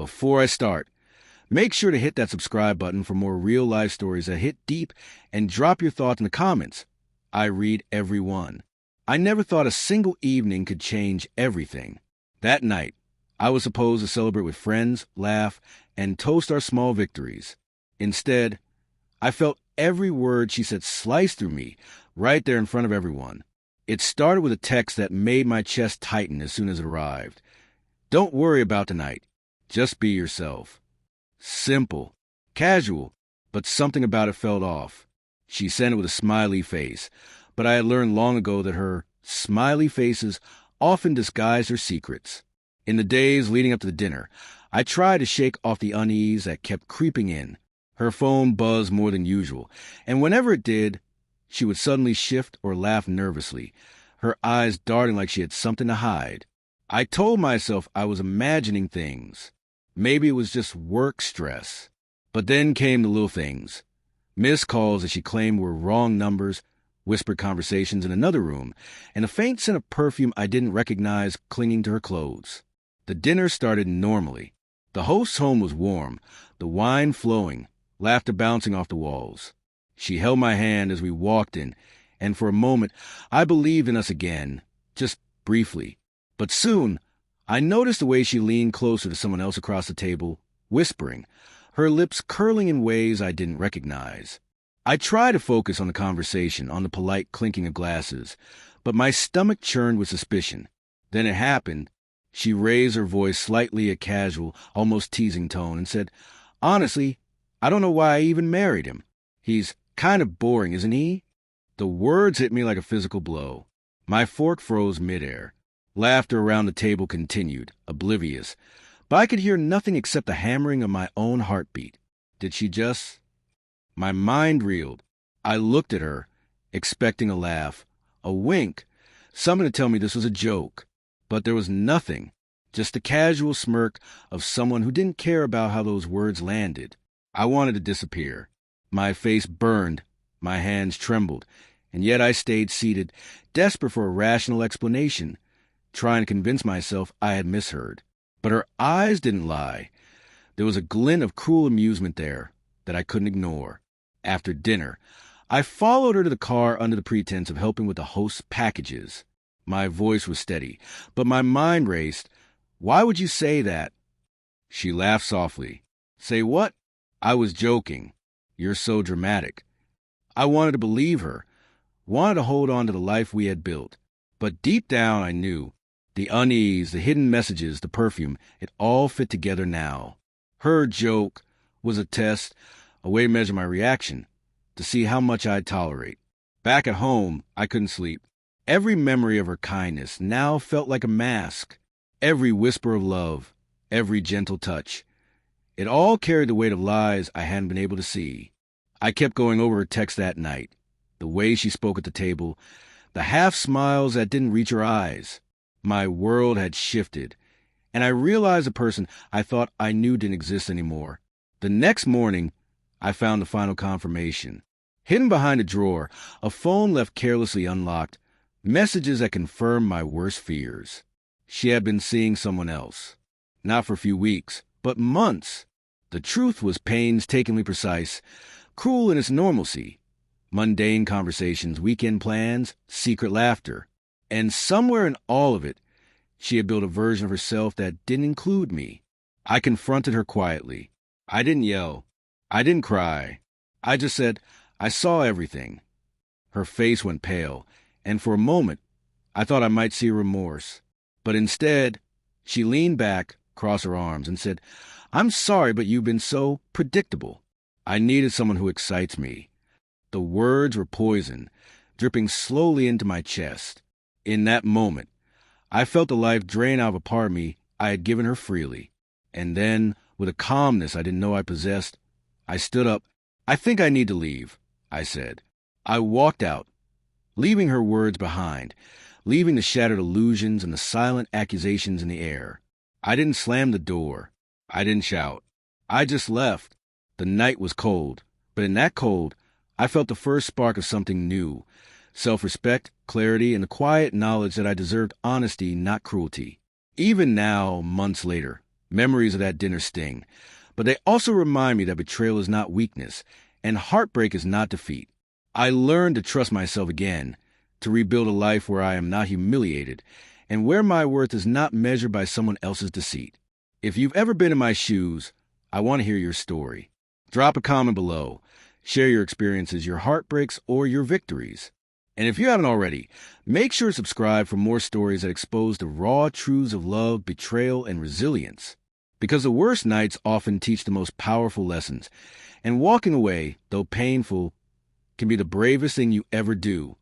Before I start, make sure to hit that subscribe button for more real-life stories that hit deep, and drop your thoughts in the comments. I read every one. I never thought a single evening could change everything. That night, I was supposed to celebrate with friends, laugh, and toast our small victories. Instead, I felt every word she said slice through me, right there in front of everyone. It started with a text that made my chest tighten as soon as it arrived. Don't worry about tonight. Just be yourself. Simple, casual, but something about it felt off. She sent it with a smiley face, but I had learned long ago that her smiley faces often disguised her secrets. In the days leading up to the dinner, I tried to shake off the unease that kept creeping in. Her phone buzzed more than usual, and whenever it did, she would suddenly shift or laugh nervously, her eyes darting like she had something to hide. I told myself I was imagining things. Maybe it was just work stress. But then came the little things. Missed calls that she claimed were wrong numbers, whispered conversations in another room, and a faint scent of perfume I didn't recognize clinging to her clothes. The dinner started normally. The host's home was warm, the wine flowing, laughter bouncing off the walls. She held my hand as we walked in, and for a moment I believed in us again, just briefly. But soon, I noticed the way she leaned closer to someone else across the table, whispering, her lips curling in ways I didn't recognize. I tried to focus on the conversation, on the polite clinking of glasses, but my stomach churned with suspicion. Then it happened. She raised her voice slightly, a casual, almost teasing tone, and said, "Honestly, I don't know why I even married him. He's kind of boring, isn't he?" The words hit me like a physical blow. My fork froze midair. Laughter around the table continued, oblivious, but I could hear nothing except the hammering of my own heartbeat. Did she just... My mind reeled. I looked at her, expecting a laugh, a wink, something to tell me this was a joke. But there was nothing, just the casual smirk of someone who didn't care about how those words landed. I wanted to disappear. My face burned, my hands trembled, and yet I stayed seated, desperate for a rational explanation, trying to convince myself I had misheard. But her eyes didn't lie. There was a glint of cruel amusement there that I couldn't ignore. After dinner, I followed her to the car under the pretense of helping with the host's packages. My voice was steady, but my mind raced. "Why would you say that?" She laughed softly. "Say what?" I was joking. "You're so dramatic." I wanted to believe her, wanted to hold on to the life we had built. But deep down I knew. The unease, the hidden messages, the perfume, it all fit together now. Her joke was a test, a way to measure my reaction, to see how much I'd tolerate. Back at home, I couldn't sleep. Every memory of her kindness now felt like a mask. Every whisper of love, every gentle touch. It all carried the weight of lies I hadn't been able to see. I kept going over her text that night, the way she spoke at the table, the half-smiles that didn't reach her eyes. My world had shifted, and I realized a person I thought I knew didn't exist anymore. The next morning, I found the final confirmation. Hidden behind a drawer, a phone left carelessly unlocked, messages that confirmed my worst fears. She had been seeing someone else. Not for a few weeks, but months. The truth was painstakingly precise, cruel in its normalcy. Mundane conversations, weekend plans, secret laughter. And somewhere in all of it, she had built a version of herself that didn't include me. I confronted her quietly. I didn't yell. I didn't cry. I just said, I saw everything. Her face went pale, and for a moment, I thought I might see remorse. But instead, she leaned back, crossed her arms, and said, "I'm sorry, but you've been so predictable. I needed someone who excites me." The words were poison, dripping slowly into my chest. In that moment, I felt the life drain out of a part of me I had given her freely. And then, with a calmness I didn't know I possessed, I stood up. "I think I need to leave," I said. I walked out, leaving her words behind, leaving the shattered illusions and the silent accusations in the air. I didn't slam the door. I didn't shout. I just left. The night was cold, but in that cold, I felt the first spark of something new. Self-respect, clarity, and the quiet knowledge that I deserved honesty, not cruelty. Even now, months later, Memories of that dinner sting, but they also remind me that betrayal is not weakness, and heartbreak is not defeat. I learned to trust myself again, to rebuild a life where I am not humiliated, and where my worth is not measured by someone else's deceit. If you've ever been in my shoes, I want to hear your story. Drop a comment below. Share your experiences, your heartbreaks, or your victories. And if you haven't already, make sure to subscribe for more stories that expose the raw truths of love, betrayal, and resilience. Because the worst nights often teach the most powerful lessons, and walking away, though painful, can be the bravest thing you ever do.